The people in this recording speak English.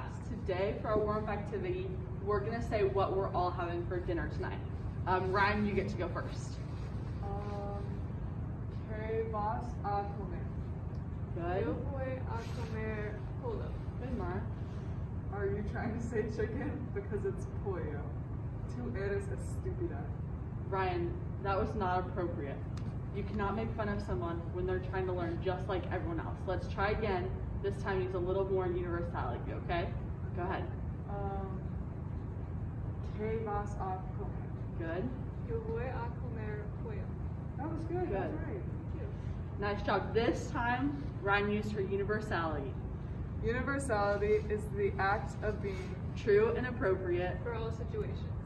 class. Today for our warm-up activity, we're gonna say what we're all having for dinner tonight. Ryan, you get to go first. ¿Qué vas a comer? Good. Yo voy a comer pollo. Good, Mara. Are you trying to say chicken? Because it's pollo. Tú eres estúpida. Ryan, that was not appropriate. You cannot make fun of someone when they're trying to learn just like everyone else. Let's try again. This time use a little more universality, okay? Go ahead. ¿Qué vas a comer? Good. Yo voy a comer pollo. That was good. Good. That's right. Nice job. This time, Ryan used her universality. Universality is the act of being True and appropriate. For all situations.